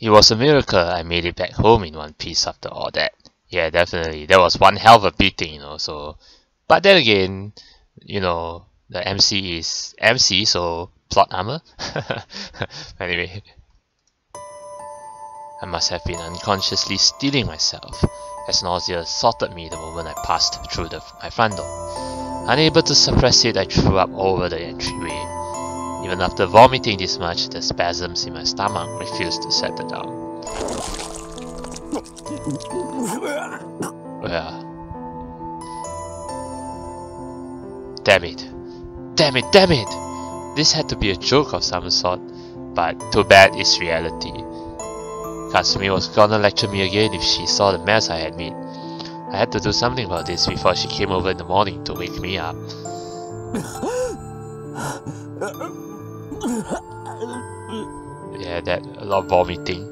It was a miracle I made it back home in one piece after all that. Yeah, definitely. That was one hell of a beating, so... But then again, the MC is MC, so plot armor. Anyway. I must have been unconsciously stealing myself, as nausea assaulted me the moment I passed through my front door. Unable to suppress it, I threw up all over the entryway. Even after vomiting this much, the spasms in my stomach refused to settle down. Yeah. Damn it! Damn it! Damn it! This had to be a joke of some sort, but too bad it's reality. Kasumi was gonna lecture me again if she saw the mess I had made. I had to do something about this before she came over in the morning to wake me up. Yeah, a lot of vomiting.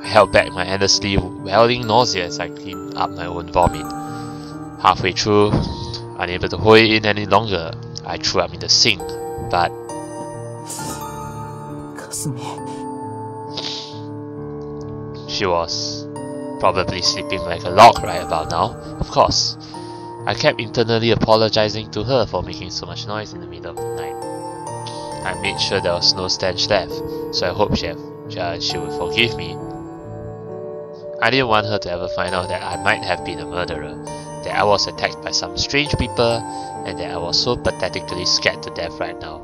I held back my endlessly welling nausea as I cleaned up my own vomit. Halfway through, unable to hold it in any longer, I threw up in the sink, but... Kasumi... She was probably sleeping like a log right about now, of course. I kept internally apologizing to her for making so much noise in the middle of the night. I made sure there was no stench left, so I hoped she would forgive me. I didn't want her to ever find out that I might have been a murderer, that I was attacked by some strange people, and that I was so pathetically scared to death right now.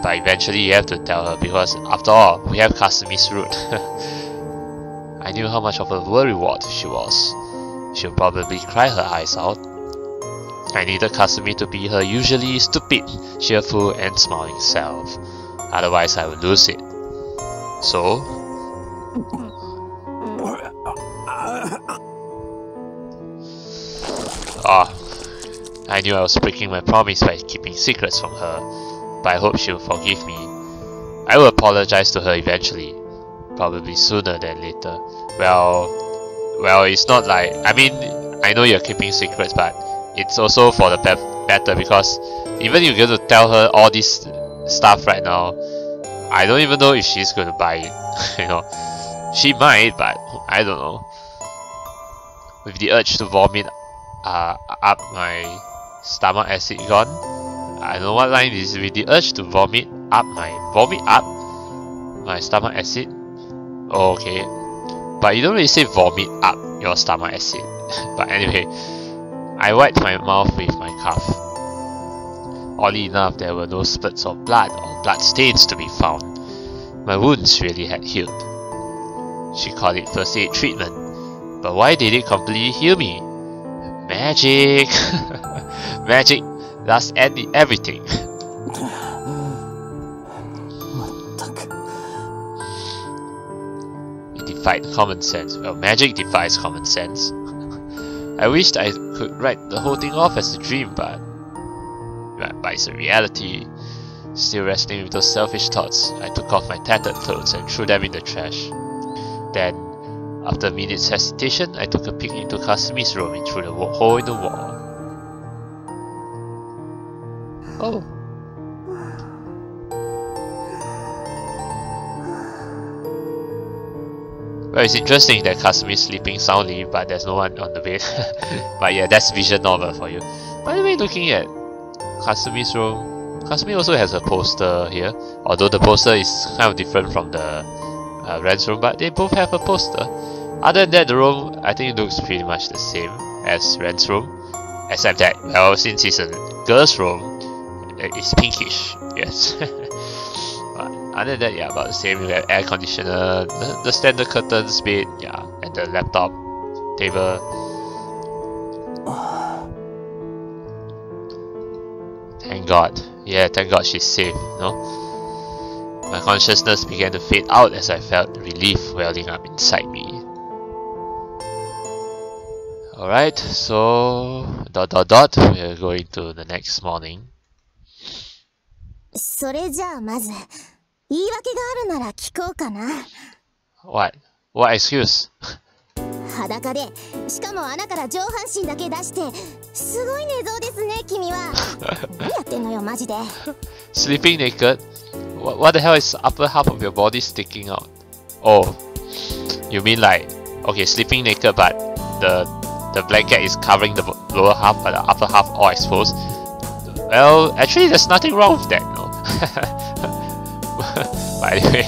But eventually you have to tell her, because after all, we have Kasumi's route. I knew how much of a worrywart she was. She'll probably cry her eyes out. I needed Kasumi to be her usually stupid, cheerful and smiling self. Otherwise I would lose it. So... I knew I was breaking my promise by keeping secrets from her, but I hope she'll forgive me. I will apologize to her eventually. Probably sooner than later. Well, it's not like... I mean, I know you're keeping secrets, but it's also for the better, because even if you're going to tell her all this stuff right now, I don't even know if she's going to buy it. She might, but I don't know. With the urge to vomit up my stomach acid gone. I don't know what line this is. With the urge to vomit up my stomach acid. Oh, okay, but you don't really say vomit up your stomach acid. But anyway, I wiped my mouth with my cuff. Oddly enough, there were no spurts of blood or blood stains to be found. My wounds really had healed. She called it first aid treatment, but why did it completely heal me? Magic! Magic does everything. Defied common sense. Well, magic defies common sense. I wished I could write the whole thing off as a dream, but it's a reality. Still wrestling with those selfish thoughts, I took off my tattered clothes and threw them in the trash. Then, after a minute's hesitation, I took a peek into Kasumi's room and through the hole in the wall. Oh. Well, it's interesting that Kasumi is sleeping soundly, but there's no one on the bed. But yeah, that's visual novel for you. By the way, looking at Kasumi's room, Kasumi also has a poster here. Although the poster is kind of different from the Ren's room, but they both have a poster. Other than that, the room, I think it looks pretty much the same as Ren's room. Except that, well, since it's a girl's room, it's pinkish. Yes. Other than that, yeah, about the same. We have air conditioner, the standard curtains, bed, yeah, and the laptop, table. Thank God. Yeah, thank God she's safe, My consciousness began to fade out as I felt relief welling up inside me. Alright, so... we're going to the next morning. それじゃあまず言い訳があるなら聞こうかな。What? What excuse? 裸で、しかも穴から上半身だけ出して、すごい寝相ですね、君は。何やってんのよ、マジで。Sleeping naked? What the hell is upper half of your body sticking out? Oh, You mean like, okay, sleeping naked, but the blanket is covering the lower half, but the upper half all exposed? Well, actually, there's nothing wrong with that, you know. But anyway,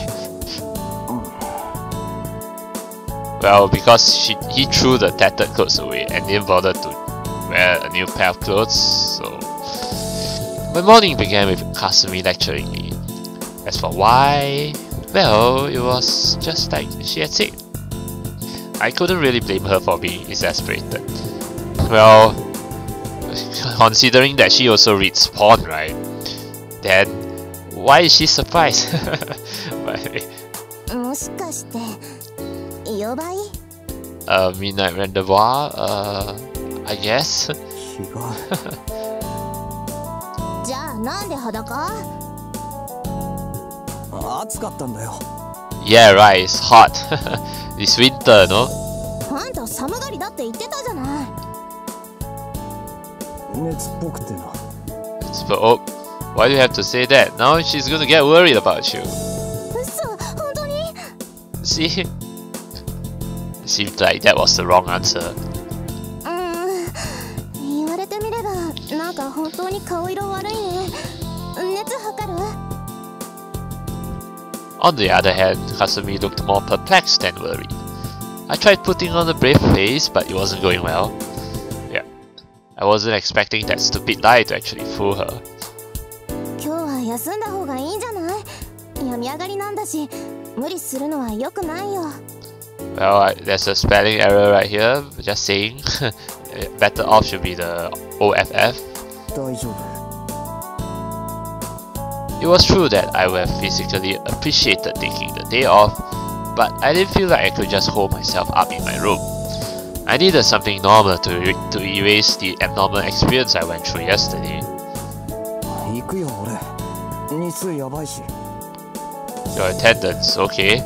well, because he threw the tattered clothes away and didn't bother to wear a new pair of clothes, so my morning began with Kasumi lecturing me. As for why, well, it was just like she had said. I couldn't really blame her for being exasperated. Well, considering that she also reads porn, right? Then why is she surprised? Midnight Rendezvous? I guess? Yeah, right, it's hot. It's winter, no? Oh, why do you have to say that? Now she's gonna get worried about you. See? Seemed like that was the wrong answer. On the other hand, Kasumi looked more perplexed than worried. I tried putting on a brave face, but it wasn't going well. Yeah, I wasn't expecting that stupid lie to actually fool her. Well, there's a spelling error right here, just saying. Better off should be the OFF. It was true that I would have physically appreciated taking the day off, but I didn't feel like I could just hold myself up in my room. I needed something normal to erase the abnormal experience I went through yesterday. Your attendance, okay?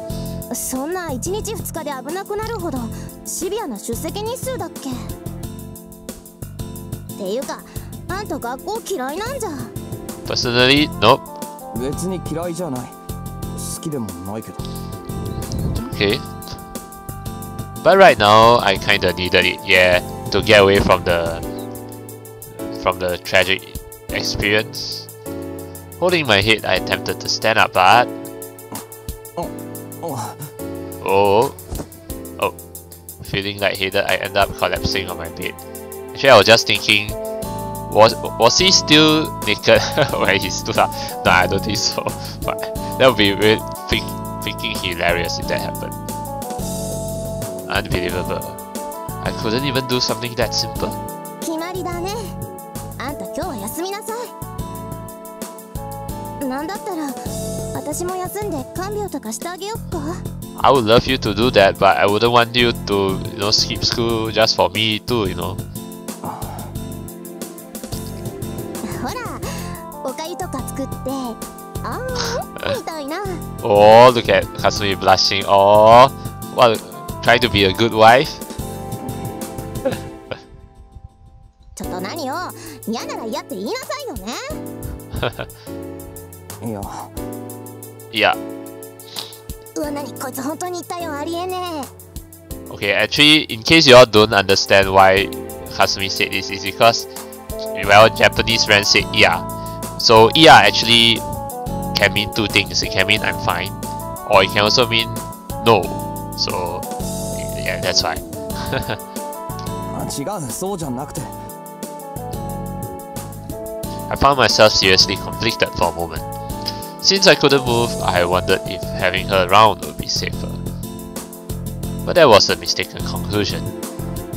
Personally, nope. Okay. But right now, I kinda needed it, yeah, to get away from the tragic experience. Holding my head, I attempted to stand up, but oh, feeling lightheaded, I ended up collapsing on my bed. Actually, I was just thinking, was he still naked when he stood up? No, I don't think so. But that would be really freaking hilarious if that happened. Unbelievable. I couldn't even do something that simple. I would love you to do that, but I wouldn't want you to, you know, skip school just for me too, you know. Oh, look at Kasumi blushing. Oh, what, trying to be a good wife? Yeah. Okay, actually, in case you all don't understand why Kasumi said this, is because, well, Japanese friends said yeah. So yeah actually can mean two things. It can mean I'm fine, or it can also mean no. So yeah, that's why. I found myself seriously conflicted for a moment. Since I couldn't move, I wondered if having her around would be safer. But that was a mistaken conclusion.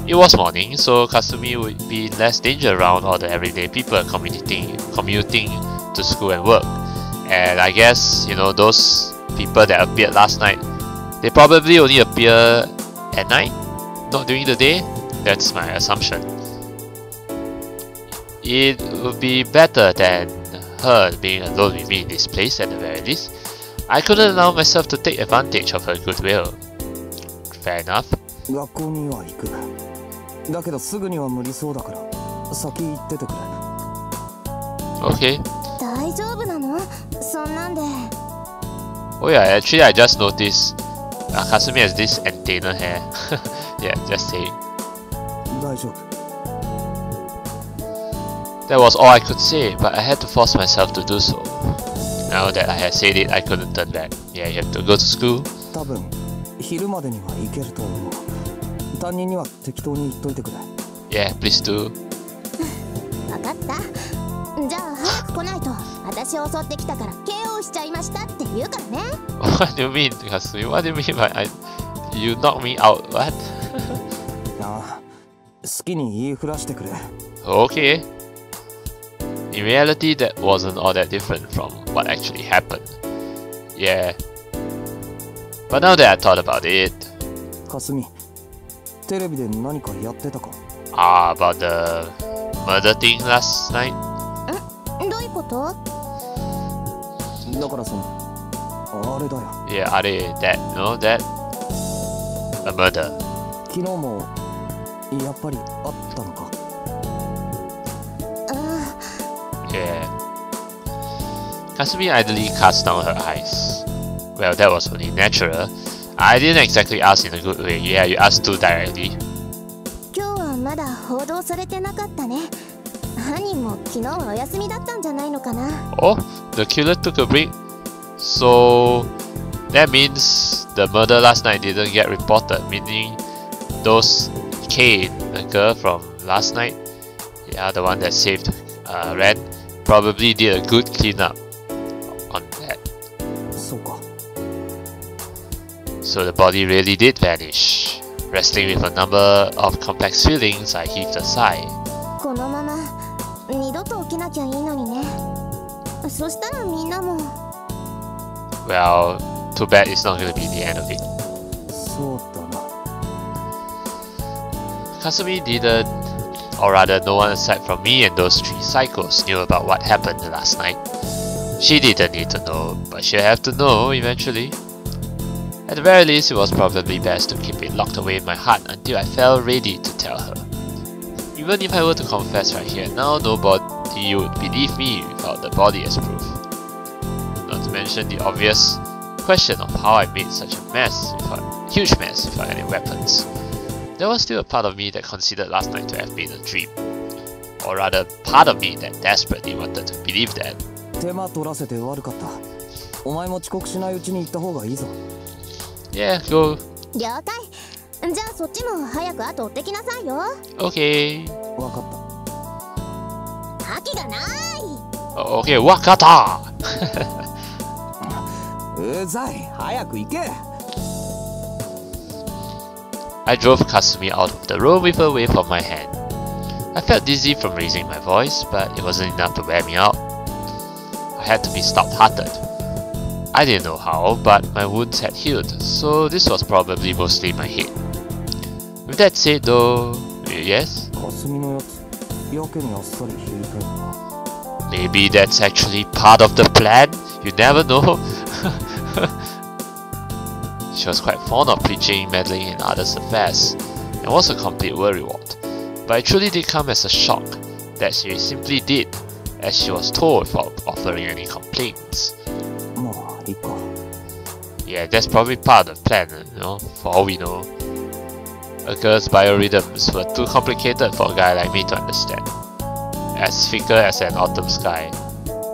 It was morning, so Kasumi would be in less danger around all the everyday people commuting to school and work. And I guess, you know, those people that appeared last night, they probably only appear at night, not during the day. That's my assumption. It would be better than her being alone with me in this place at the very least. I couldn't allow myself to take advantage of her goodwill. Fair enough. Okay. Oh yeah, actually I just noticed Kasumi has this antenna hair. Yeah, just saying. That was all I could say, but I had to force myself to do so. Now that I had said it, I couldn't turn back. Yeah, you have to go to school. Yeah, please do. 分かった。じゃあ早く来ないと私を襲ってきたから KO しちゃいましたって言うからね。What do you mean, Kasumi? What do you mean by you knocked me out? What? Okay. In reality, that wasn't all that different from what actually happened. Yeah. But now that I thought about it... about the murder thing last night? Yeah, Irae, that, no, that... a murder. Yeah. Kasumi idly cast down her eyes. Well, that was only natural. I didn't exactly ask in a good way. Yeah, you asked too directly. Oh, the killer took a break? So... that means the murder last night didn't get reported, meaning those Kate, the girl from last night, yeah, the one that saved Ren, probably did a good cleanup on that. So the body really did vanish. Wrestling with a number of complex feelings, I heaved a sigh. Well, too bad it's not going to be the end of it. Kasumi didn't, or rather no one aside from me and those three psychos knew about what happened last night. She didn't need to know, but she'll have to know eventually. At the very least, it was probably best to keep it locked away in my heart until I felt ready to tell her. Even if I were to confess right here now, nobody would believe me without the body as proof. Not to mention the obvious question of how I made such a huge mess without any weapons. There was still a part of me that considered last night to have been a dream. Or rather, part of me that desperately wanted to believe that. Yeah, go. Okay. Okay, wakata! I drove Kasumi out of the room with a wave of my hand. I felt dizzy from raising my voice, but it wasn't enough to wear me out. I had to be stout-hearted. I didn't know how, but my wounds had healed, so this was probably mostly my head. With that said though, yes? Maybe that's actually part of the plan? You never know. She was quite fond of preaching, meddling in others' affairs, and was a complete worrywart. But it truly did come as a shock that she simply did as she was told without offering any complaints. Yeah, that's probably part of the plan, you know, for all we know. A girl's biorhythms were too complicated for a guy like me to understand. As fickle as an autumn sky.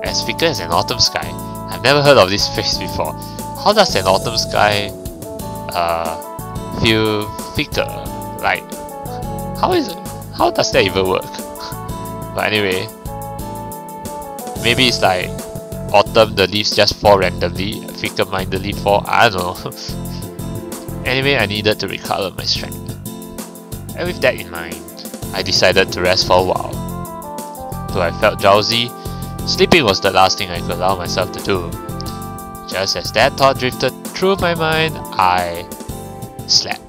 As fickle as an autumn sky? I've never heard of this phrase before. How does an autumn sky feel fickle? Like, how does that even work? But anyway, maybe it's like autumn, the leaves just fall randomly, fickle-mindedly fall, I don't know. Anyway, I needed to recover my strength. And with that in mind, I decided to rest for a while. Though I felt drowsy, sleeping was the last thing I could allow myself to do. Just as that thought drifted through my mind, I slept.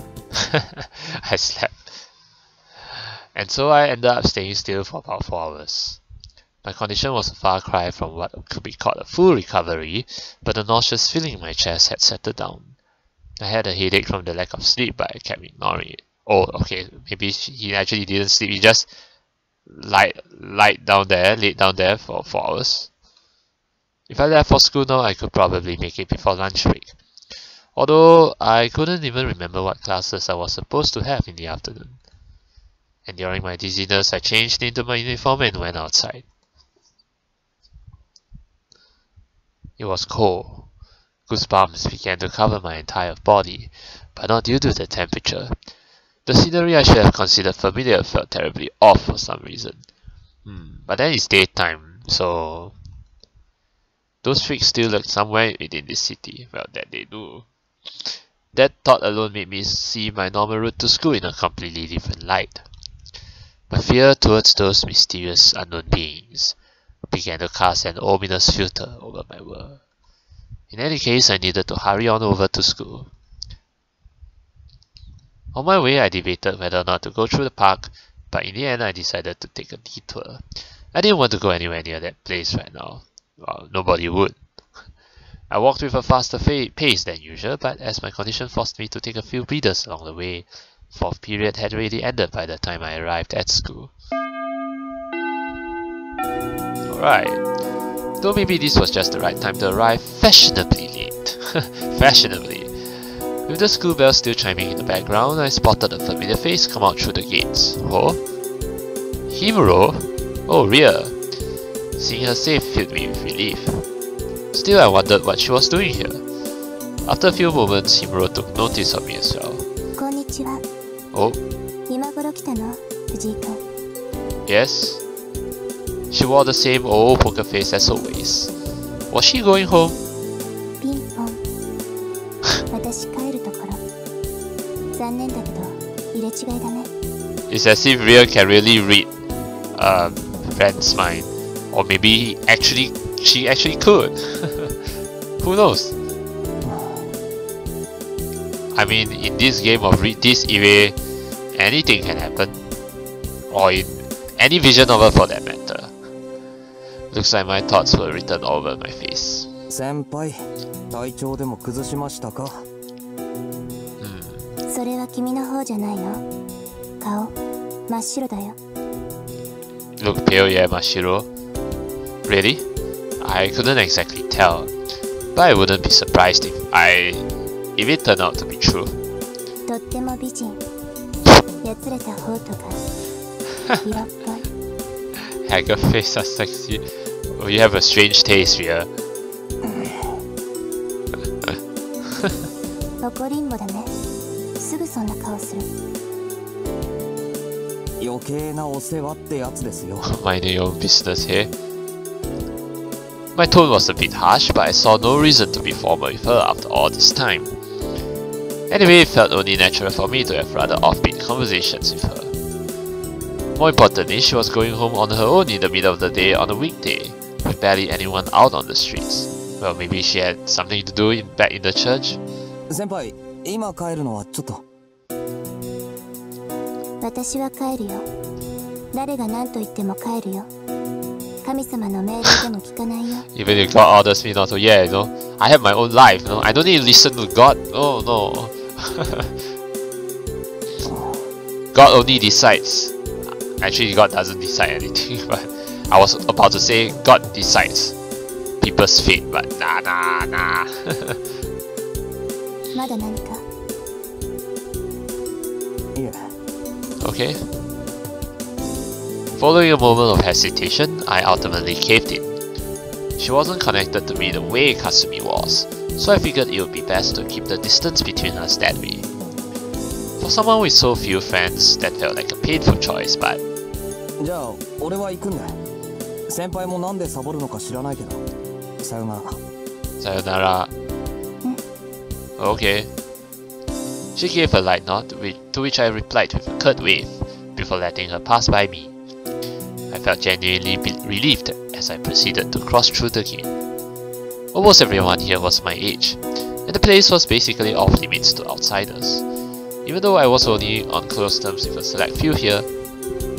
I slept. And so I ended up staying still for about 4 hours. My condition was a far cry from what could be called a full recovery, but the nauseous feeling in my chest had settled down. I had a headache from the lack of sleep, but I kept ignoring it. Oh, okay, maybe he actually didn't sleep, he just laid down there for 4 hours. If I left for school now, I could probably make it before lunch break. Although I couldn't even remember what classes I was supposed to have in the afternoon. And during my dizziness, I changed into my uniform and went outside. It was cold. Goosebumps began to cover my entire body, but not due to the temperature. The scenery I should have considered familiar felt terribly off for some reason. But then it's daytime, so those freaks still lurk somewhere within this city. Well, that they do. That thought alone made me see my normal route to school in a completely different light. My fear towards those mysterious unknown beings began to cast an ominous filter over my world. In any case, I needed to hurry on over to school. On my way, I debated whether or not to go through the park, but in the end, I decided to take a detour. I didn't want to go anywhere near that place right now. Well, nobody would. I walked with a faster pace than usual, but as my condition forced me to take a few breathers along the way, fourth period had already ended by the time I arrived at school. Alright. Though maybe this was just the right time to arrive fashionably late. Fashionably. With the school bell still chiming in the background, I spotted a familiar face come out through the gates. Oh? Himuro? Oh, Ria. Seeing her safe filled me with relief. Still, I wondered what she was doing here. After a few moments, Himuro took notice of me as well. Konnichiwa. Oh? Yes? She wore the same old poker face as always. Was she going home? It's as if Ria can really read Ren's mind. Or maybe she actually could. Who knows? I mean, in this game of Read This Irae, anything can happen. Or in any vision novel for that matter. Looks like my thoughts were written all over my face. Senpai, 体調でも崩しましたか? それは君の方じゃないの? 顔、真っ白だよ. Look pale, yeah, Mashiro. Really? I couldn't exactly tell, but I wouldn't be surprised if it turned out to be true. とっても美人。やつれた方とか色っぽい。Hacker face are sexy. Oh, you have a strange taste, Ria. 怒りんぼだね。すぐそんな顔する。余計なお世話ってやつですよ。Minding your own business here. My tone was a bit harsh, but I saw no reason to be formal with her after all this time. Anyway, it felt only natural for me to have rather offbeat conversations with her. More importantly, she was going home on her own in the middle of the day on a weekday, with barely anyone out on the streets. Well, maybe she had something to do back in the church. 先輩、今帰るのはちょっと。私は帰るよ。誰が何と言っても帰るよ。神様の命令でも聞かないよ。Even if God orders me not to, yeah, you know, I have my own life, you know, I don't need to listen to God. Oh no. God only decides. Actually, God doesn't decide anything, but I was about to say God decides people's fate, but nah. まだ何か? Okay. Following a moment of hesitation, I ultimately caved in. She wasn't connected to me the way Kasumi was, so I figured it would be best to keep the distance between us that way. For someone with so few friends, that felt like a painful choice, but... じゃあ、俺は行くんだ。先輩もなんでサボるのか知らないけど。さよなら。さよなら。Okay. She gave a light nod, to which I replied with a curt wave, before letting her pass by me. I felt genuinely relieved as I proceeded to cross through the gate. Almost everyone here was my age, and the place was basically off limits to outsiders. Even though I was only on close terms with a select few here,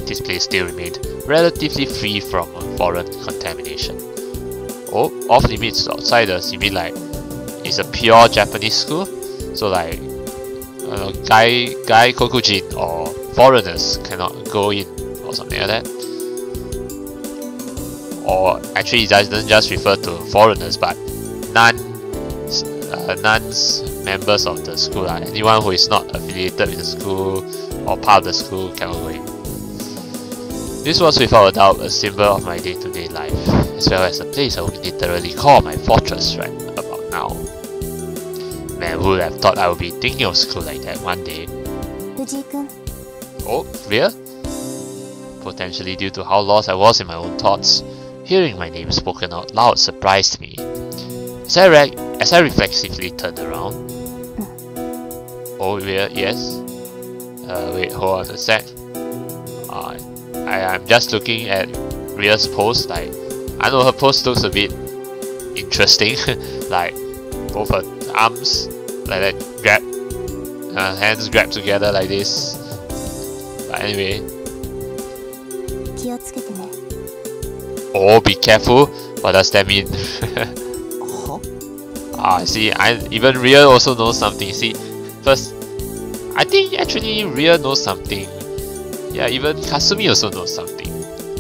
this place still remained relatively free from foreign contamination. Oh, off limits to outsiders, you mean like it's a pure Japanese school? So like Gai Kokujin or foreigners cannot go in or something like that? Or actually it doesn't just refer to foreigners but members of the school. Anyone who is not affiliated with the school or part of the school cannot go in. This was without a doubt a symbol of my day-to-day life, as well as a place I would literally call my fortress right about now. Man, who would have thought I would be thinking of school like that one day? Fujii-kun. Oh, Ria? Potentially due to how lost I was in my own thoughts, hearing my name spoken out loud surprised me. As I reflexively turned around. Oh, Ria, yes? Wait, hold on a sec. I'm just looking at Ria's pose. Like, I know her pose looks a bit interesting. Like, both her arms like that hands grabbed together like this. But anyway. Oh, be careful. What does that mean? See, even Ria also knows something. See, first, I think actually Ria knows something. Yeah, even Kasumi also knows something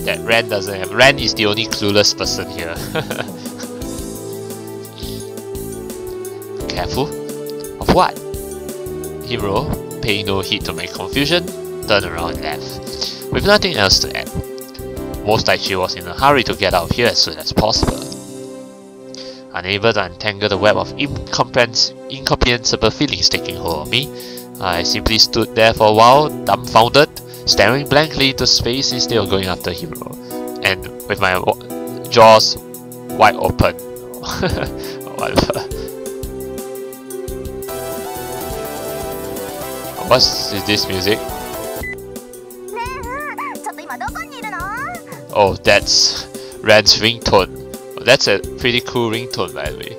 that Ren doesn't have. Ren is the only clueless person here. Careful? Of what? Hiro, paying no heed to my confusion, turned around and left, with nothing else to add. Most like she was in a hurry to get out of here as soon as possible. Unable to untangle the web of incomprehensible feelings taking hold of me, I simply stood there for a while, dumbfounded, staring blankly into space instead of going after Hiro, and with my jaws wide open. Whatever. What's this music? Oh, that's Ren's ringtone. Oh, that's a pretty cool ringtone, by the way.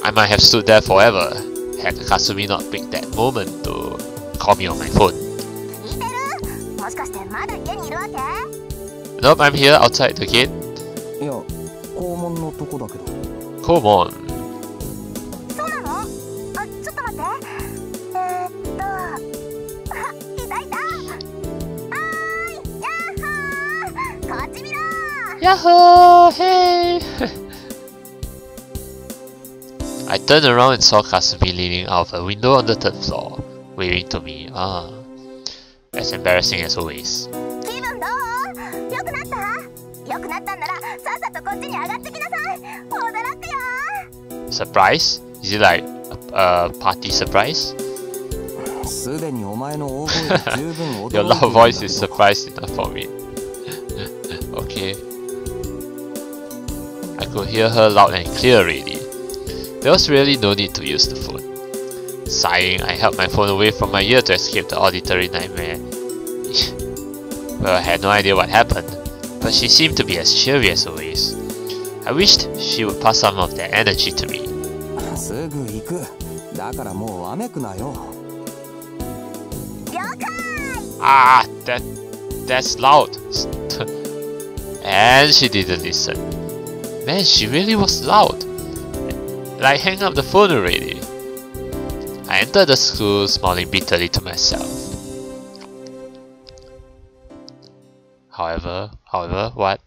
I might have stood there forever had Kasumi not picked that moment to call me on my phone. Nope, I'm here outside the gate. Komon. Yahoo! Hey! I turned around and saw Kasumi leaning out of a window on the third floor, waving to me. As embarrassing as always. Surprise? Is it like a party surprise? Your loud voice is surprise enough for me. Okay. I could hear her loud and clear already. There was really no need to use the phone. Sighing, I held my phone away from my ear to escape the auditory nightmare. Well, I had no idea what happened, but she seemed to be as cheery as always. I wished she would pass some of that energy to me. That's loud. And she didn't listen. Man, she really was loud. Like, hang up the phone already. I entered the school, smiling bitterly to myself. However, what?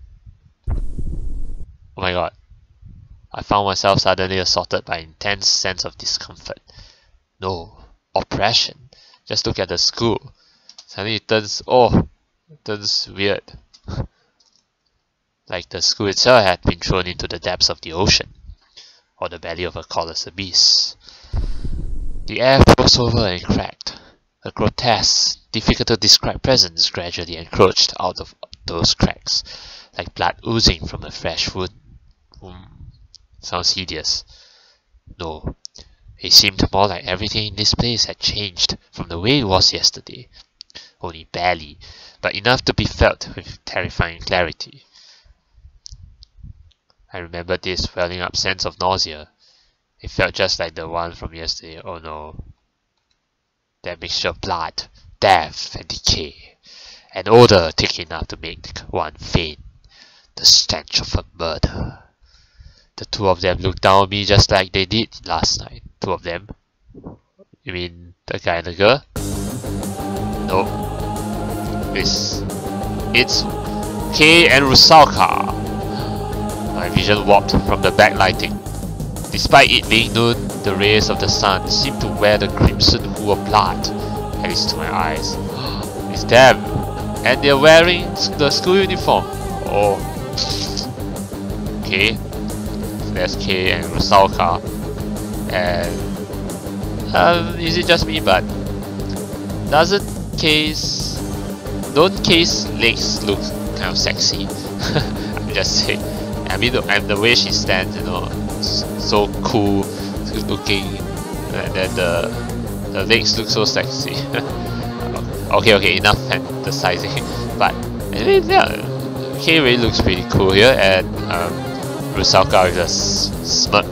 Oh my god. I found myself suddenly assaulted by an intense sense of discomfort. No, oppression. Just look at the school. Suddenly it turns weird. Like the school itself had been thrown into the depths of the ocean, or the belly of a colossal abyss. The air froze over and cracked. A grotesque, difficult to describe presence gradually encroached out of those cracks, like blood oozing from a fresh wound. Sounds hideous. No, it seemed more like everything in this place had changed from the way it was yesterday. Only barely, but enough to be felt with terrifying clarity. I remembered this welling up sense of nausea. It felt just like the one from yesterday. Oh no. That mixture of blood, death, and decay. An odor thick enough to make one faint. The stench of a murder. The two of them looked down on me just like they did last night. Two of them? You mean the guy and the girl? No. It's Kei and Rusalka. My vision warped from the backlighting. Despite it being noon, the rays of the sun seem to wear the crimson hue of blood, at least to my eyes. It's them! And they're wearing the school uniform. Oh. Okay. There's Kei and Rusalka. And is it just me, but don't Kei's legs look kind of sexy? I'm just saying. I mean, and the way she stands, you know, so cool looking, and then the legs look so sexy. okay, enough fantasizing. But anyway, yeah, Kei really looks pretty cool here, and Rusalka with a smirk.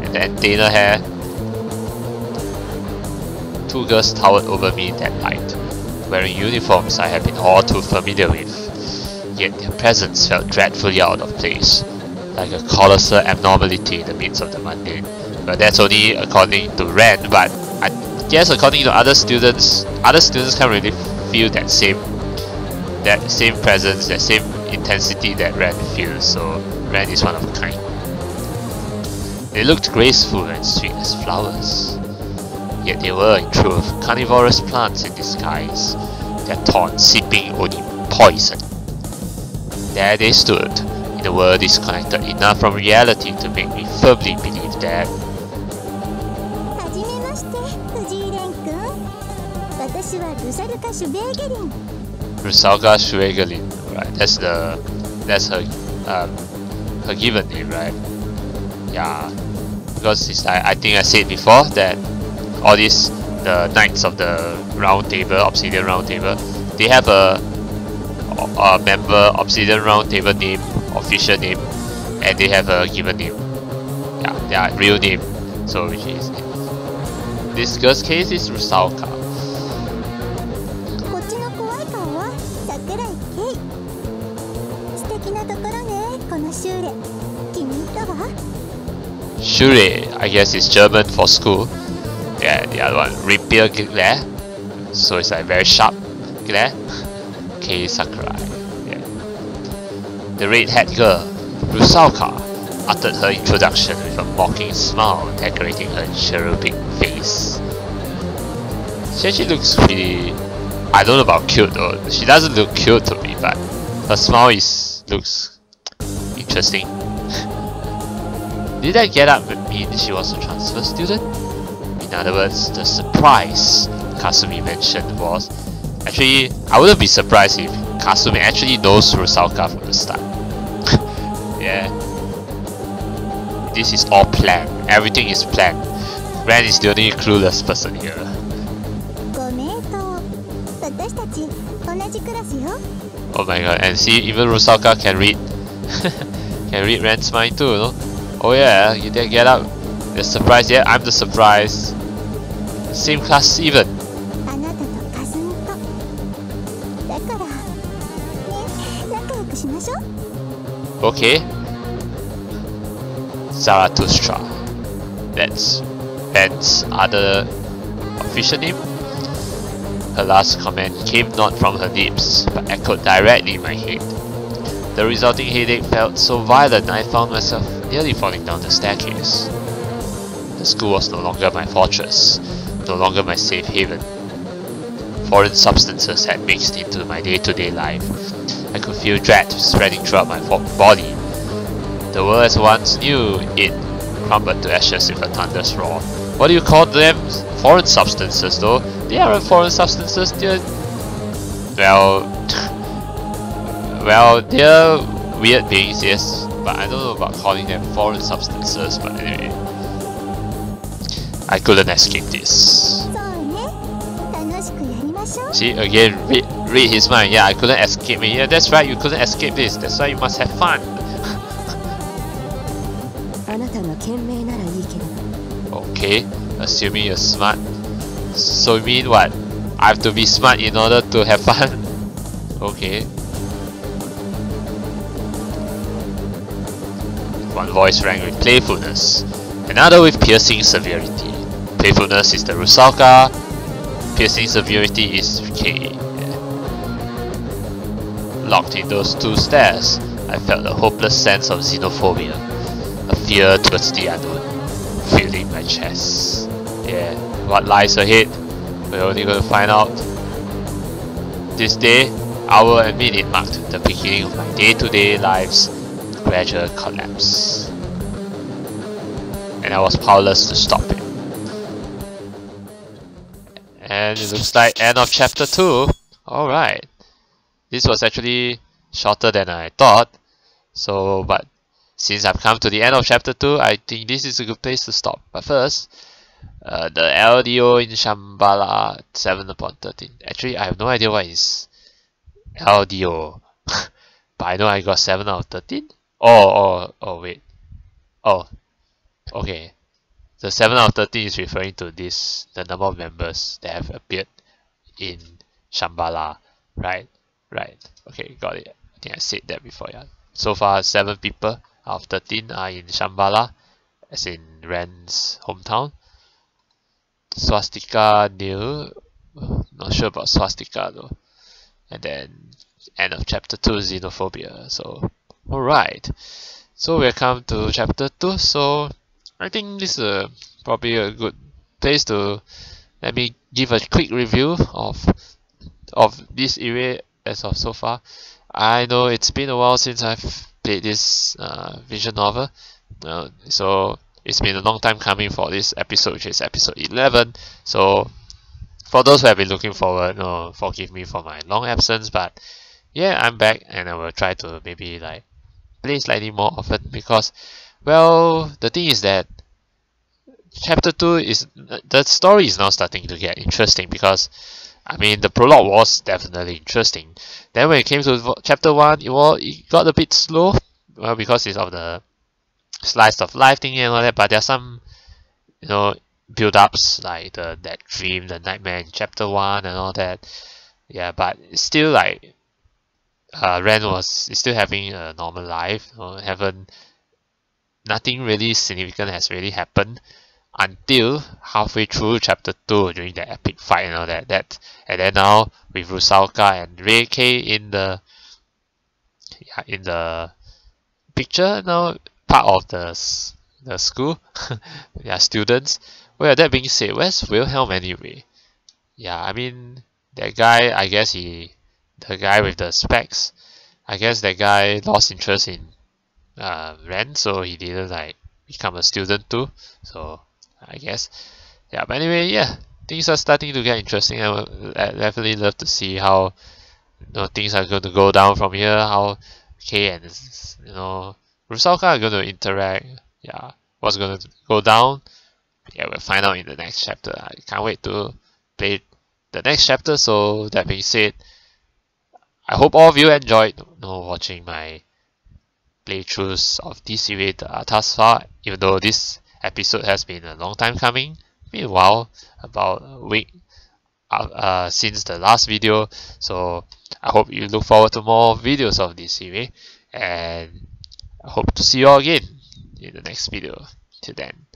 And the antenna hair. Two girls towered over me that night, wearing uniforms I have been all too familiar with. Yet their presence felt dreadfully out of place, like a colossal abnormality in the midst of the mundane. But that's only according to Ren, but I guess according to other students can't really feel that same presence, that same intensity that Ren feels, so Ren is one of a kind. They looked graceful and sweet as flowers, yet they were in truth carnivorous plants in disguise, their thorns seeping only poison. There they stood, in a world disconnected enough from reality to make me firmly believe that. Rusalka Schwegelin, right? That's her given name, right? Yeah, because it's like, I think I said before that all these the knights of the round table, Obsidian round table, they have a member Obsidian round table name, official name, and they have a given name. Yeah, their real name. So which is, this girl's case is Rusalka. Shirou, I guess it's German for school. Yeah, the other one, rapier glare. So it's like very sharp glare. Okay, Sakurai. Yeah. The red-haired girl, Rusalka, uttered her introduction with a mocking smile decorating her cherubic face. She actually looks pretty, I don't know about cute though. She doesn't look cute to me, but her smile looks interesting. Did that get up mean she was a transfer student? In other words, the surprise Kasumi mentioned was... Actually, I wouldn't be surprised if Kasumi actually knows Rusalka from the start. Yeah. This is all planned. Everything is planned. Ren is the only clueless person here. Oh my god, and see, even Rusalka can read can read Ren's mind too, you know? Oh yeah, you didn't get up. The surprise, yeah, I'm the surprise. Same class even. Okay. Zarathustra. That's Ren's other official name. Her last comment came not from her lips, but echoed directly in my head. The resulting headache felt so violent I found myself nearly falling down the staircase. The school was no longer my fortress, no longer my safe haven. Foreign substances had mixed into my day-to-day life. I could feel dread spreading throughout my body. The world as once knew it crumbled to ashes with a thunderous roar. What do you call them? Foreign substances though? They aren't foreign substances, they're... Well, they're weird beings, yes, but I don't know about calling them foreign substances, but anyway. I couldn't escape this. See, again, read his mind. Yeah, I couldn't escape it. Yeah, that's right, you couldn't escape this. That's why you must have fun. Okay, assuming you're smart. So you mean what? I have to be smart in order to have fun? Okay. One voice rang with playfulness, another with piercing severity. Playfulness is the Rusalka, piercing severity is Kei. Yeah. Locked in those two stares, I felt a hopeless sense of xenophobia, a fear towards the unknown filling my chest. Yeah, what lies ahead, we're only going to find out. This day, hour and minute marked the beginning of my day-to-day life's gradual collapse. And I was powerless to stop it. And it looks like end of chapter 2. Alright. This was actually shorter than I thought. So, but since I've come to the end of chapter 2, I think this is a good place to stop. But first, the LDO in Shambhala 7/13. Actually, I have no idea what is LDO. But I know I got 7 out of 13. Oh, wait. Oh, okay. The 7 out of 13 is referring to this, the number of members that have appeared in Shambhala. Right. Okay, got it. I think I said that before, yeah. So far, 7 people out of 13 are in Shambhala, as in Ren's hometown. Swastika nil. Not sure about swastika though. And then end of chapter 2, xenophobia. So alright. So we come to chapter 2. So I think this is probably a good place to let me give a quick review of this Irae as of so far. I know it's been a while since I've played this visual novel. So it's been a long time coming for this episode, which is episode 11. So for those who have been looking forward, forgive me for my long absence, but yeah, I'm back and I will try to maybe like play slightly more often, because, well, the thing is that chapter 2 is, the story is now starting to get interesting, because I mean the prologue was definitely interesting. Then when it came to chapter 1, it got a bit slow, well, because it's of the slice of life thing and all that, but there are some, build-ups like that dream, the nightmare in chapter 1 and all that. Yeah, but it's still like Ren is still having a normal life. Nothing really significant has really happened until halfway through chapter 2 during the epic fight and all that. And then now with Rusalka and Reiki in the picture now, part of the school, students. Well, that being said, where's Wilhelm anyway? Yeah, I mean that guy. I guess the guy with the specs. I guess that guy lost interest in Ren, so he didn't like become a student too. So I guess, yeah. But anyway, yeah, things are starting to get interesting. I would definitely love to see how things are going to go down from here. How Kay and Rusalka are going to interact. Yeah, what's going to go down? Yeah, we'll find out in the next chapter. I can't wait to play the next chapter. So that being said, I hope all of you enjoyed watching my playthroughs of this series thus far. Even though this episode has been a long time coming, been a while, about a week since the last video. So I hope you look forward to more videos of this series, and I hope to see you all again in the next video. Till then,